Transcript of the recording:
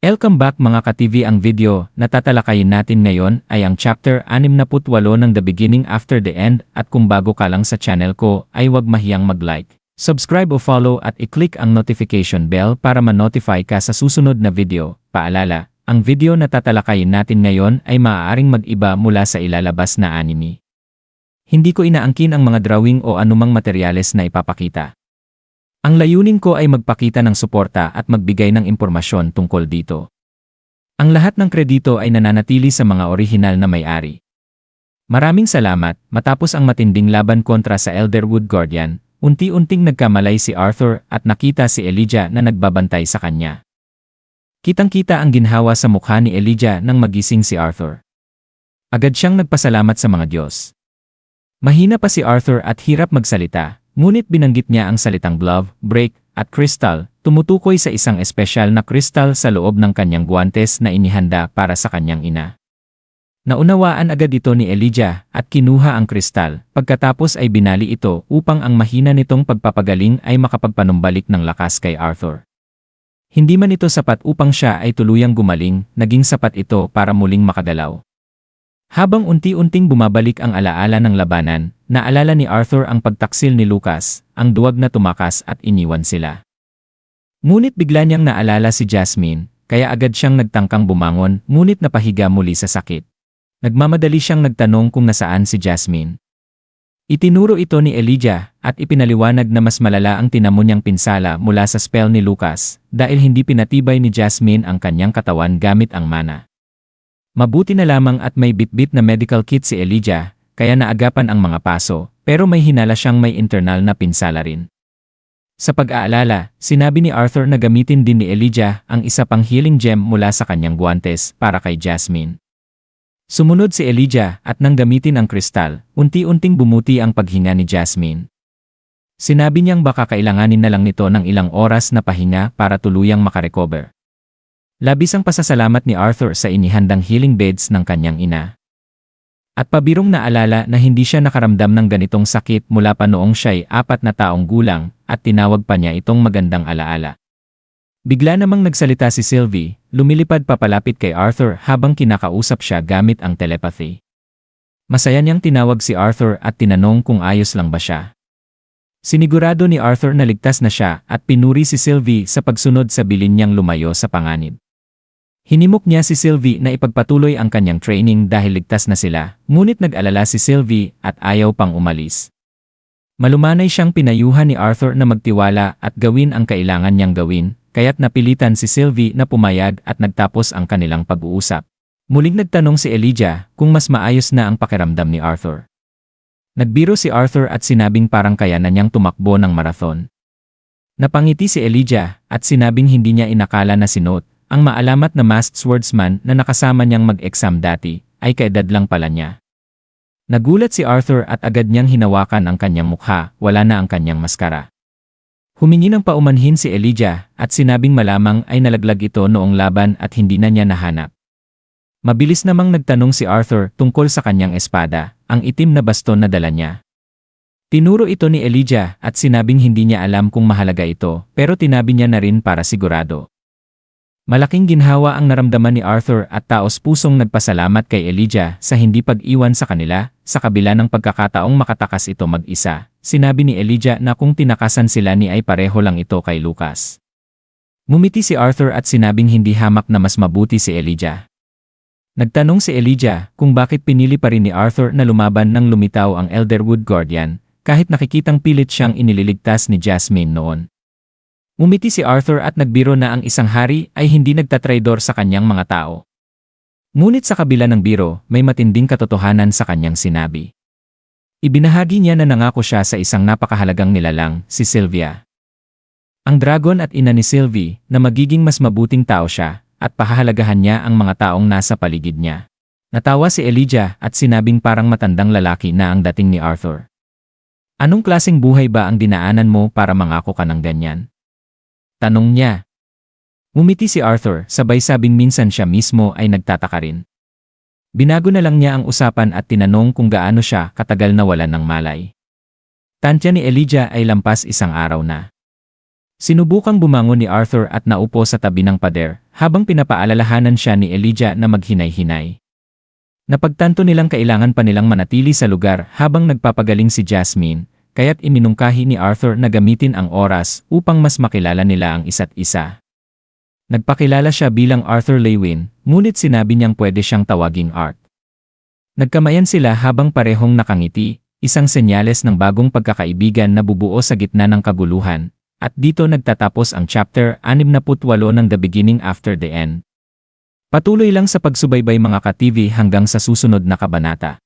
Welcome back mga ka-TV. Ang video na tatalakayin natin ngayon ay ang chapter 68 ng The Beginning After the End, at kung bago ka lang sa channel ko ay huwag mahiyang mag-like, subscribe o follow at i-click ang notification bell para ma-notify ka sa susunod na video. Paalala, ang video na tatalakayin natin ngayon ay maaaring mag-iba mula sa ilalabas na anime. Hindi ko inaangkin ang mga drawing o anumang materyales na ipapakita. Ang layunin ko ay magpakita ng suporta at magbigay ng impormasyon tungkol dito. Ang lahat ng kredito ay nananatili sa mga orihinal na may-ari. Maraming salamat. Matapos ang matinding laban kontra sa Elderwood Guardian, unti-unting nagkamalay si Arthur at nakita si Elijah na nagbabantay sa kanya. Kitang-kita ang ginhawa sa mukha ni Elijah nang magising si Arthur. Agad siyang nagpasalamat sa mga Diyos. Mahina pa si Arthur at hirap magsalita. Ngunit binanggit niya ang salitang glove, break, at crystal, tumutukoy sa isang espesyal na crystal sa loob ng kanyang guwantes na inihanda para sa kanyang ina. Naunawaan agad ito ni Elijah at kinuha ang kristal, pagkatapos ay binali ito upang ang mahina nitong pagpapagaling ay makapagpanumbalik ng lakas kay Arthur. Hindi man ito sapat upang siya ay tuluyang gumaling, naging sapat ito para muling makagalaw. Habang unti-unting bumabalik ang alaala ng labanan, naalala ni Arthur ang pagtaksil ni Lucas, ang duwag na tumakas at iniwan sila. Ngunit bigla niyang naalala si Jasmine, kaya agad siyang nagtangkang bumangon, ngunit napahiga muli sa sakit. Nagmamadali siyang nagtanong kung nasaan si Jasmine. Itinuro ito ni Elijah at ipinaliwanag na mas malala ang tinamo niyang pinsala mula sa spell ni Lucas dahil hindi pinatibay ni Jasmine ang kanyang katawan gamit ang mana. Mabuti na lamang at may bitbit na medical kit si Elijah, kaya naagapan ang mga paso, pero may hinala siyang may internal na pinsala rin. Sa pag-aalala, sinabi ni Arthur na gamitin din ni Elijah ang isa pang healing gem mula sa kanyang guwantes para kay Jasmine. Sumunod si Elijah at nang gamitin ang kristal, unti-unting bumuti ang paghinga ni Jasmine. Sinabi niyang baka kailanganin na lang nito ng ilang oras na pahinga para tuluyang makarecover. Labis ang pasasalamat ni Arthur sa inihandang healing beds ng kanyang ina. At pabirong naalala na hindi siya nakaramdam ng ganitong sakit mula pa noong siya'y 4 na taong gulang, at tinawag pa niya itong magandang alaala. Bigla namang nagsalita si Sylvie, lumilipad papalapit kay Arthur habang kinakausap siya gamit ang telepathy. Masaya niyang tinawag si Arthur at tinanong kung ayos lang ba siya. Sinigurado ni Arthur na ligtas na siya at pinuri si Sylvie sa pagsunod sa bilin niyang lumayo sa panganib. Hinimok niya si Sylvie na ipagpatuloy ang kanyang training dahil ligtas na sila, ngunit nag-alala si Sylvie at ayaw pang umalis. Malumanay siyang pinayuhan ni Arthur na magtiwala at gawin ang kailangan niyang gawin, kaya't napilitan si Sylvie na pumayag at nagtapos ang kanilang pag-uusap. Muling nagtanong si Elijah kung mas maayos na ang pakiramdam ni Arthur. Nagbiro si Arthur at sinabing parang kaya na niyang tumakbo ng marathon. Napangiti si Elijah at sinabing hindi niya inakala na si Note, ang maalamat na masked swordsman na nakasama niyang mag-exam dati, ay kaedad lang pala niya. Nagulat si Arthur at agad niyang hinawakan ang kanyang mukha, wala na ang kanyang maskara. Humingi ng paumanhin si Elijah at sinabing malamang ay nalaglag ito noong laban at hindi na niya nahanap. Mabilis namang nagtanong si Arthur tungkol sa kanyang espada, ang itim na baston na dala niya. Tinuro ito ni Elijah at sinabing hindi niya alam kung mahalaga ito, pero tinabi niya na rin para sigurado. Malaking ginhawa ang naramdaman ni Arthur at taos-pusong nagpasalamat kay Elijah sa hindi pag-iwan sa kanila, sa kabila ng pagkakataong makatakas ito mag-isa. Sinabi ni Elijah na kung tinakasan sila ni ay pareho lang ito kay Lucas. Ngumiti si Arthur at sinabing hindi hamak na mas mabuti si Elijah. Nagtanong si Elijah kung bakit pinili pa rin ni Arthur na lumaban nang lumitaw ang Elderwood Guardian, kahit nakikitang pilit siyang inililigtas ni Jasmine noon. Umiti si Arthur at nagbiro na ang isang hari ay hindi nagtatraidor sa kanyang mga tao. Ngunit sa kabila ng biro, may matinding katotohanan sa kanyang sinabi. Ibinahagi niya na nangako siya sa isang napakahalagang nilalang, si Sylvia. Ang dragon at ina ni Sylvie na magiging mas mabuting tao siya at pahahalagahan niya ang mga taong nasa paligid niya. Natawa si Elijah at sinabing parang matandang lalaki na ang dating ni Arthur. Anong klaseng buhay ba ang dinaanan mo para mangako ka ng ganyan? Tanong niya. Ngumiti si Arthur, sabay sabing minsan siya mismo ay nagtataka rin. Binago na lang niya ang usapan at tinanong kung gaano siya katagal na wala ng malay. Tansya ni Elijah ay lampas 1 araw na. Sinubukang bumangon ni Arthur at naupo sa tabi ng pader, habang pinapaalalahanan siya ni Elijah na maghinay-hinay. Napagtanto nilang kailangan pa nilang manatili sa lugar habang nagpapagaling si Jasmine, kaya't iminungkahi ni Arthur na gamitin ang oras upang mas makilala nila ang isa't isa. Nagpakilala siya bilang Arthur Lewin, ngunit sinabi niyang pwede siyang tawaging Art. Nagkamayan sila habang parehong nakangiti, isang senyales ng bagong pagkakaibigan na bubuo sa gitna ng kaguluhan. At dito nagtatapos ang chapter 68 ng The Beginning After the End. Patuloy lang sa pagsubaybay mga ka-TV hanggang sa susunod na kabanata.